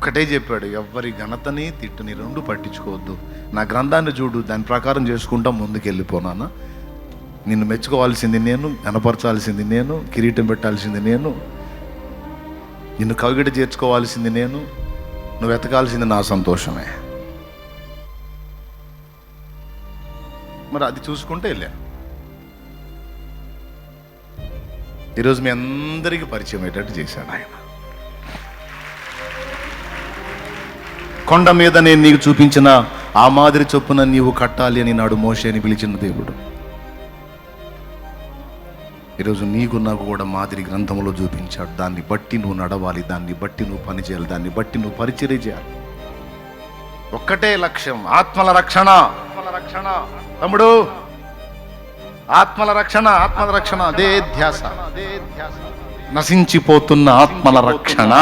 ఒక్కటే చెప్పాడు, ఎవ్వరి ఘనతని తిట్టుని రెండు పట్టించుకోవద్దు, నా గ్రంథాన్ని చూడు, దాని ప్రకారం చేసుకుంటా ముందుకు వెళ్ళిపోనానా. నిన్ను మెచ్చుకోవాల్సింది నేను, కనపరచాల్సింది నేను, కిరీటం పెట్టాల్సింది నేను, నిన్ను కవిగిట చేర్చుకోవాల్సింది నేను, నువ్వు వెతకాల్సింది నా సంతోషమే. మరి అది చూసుకుంటే వెళ్ళా. ఈరోజు మీ అందరికీ పరిచయం అయ్యేటట్టు చేశాడు ఆయన. కొండ మీద నేను నీకు చూపించిన ఆ మాదిరి చొప్పున నీవు కట్టాలి అని నాడు మోషేని పిలిచిన దేవుడు ఈరోజు నీకు నాకు కూడా మాదిరి గ్రంథంలో చూపించాడు. దాన్ని బట్టి నువ్వు నడవాలి, దాన్ని బట్టి నువ్వు పని చేయాలి, దాన్ని బట్టి నువ్వు పరిచర్య చేయాలి. ఒక్కటే లక్ష్యం, ఆత్మల రక్షణ. తమ్ముడు, ఆత్మల రక్షణ, ఆత్మల రక్షణ, అదే ధ్యాస. నశించిపోతున్న ఆత్మల రక్షణ.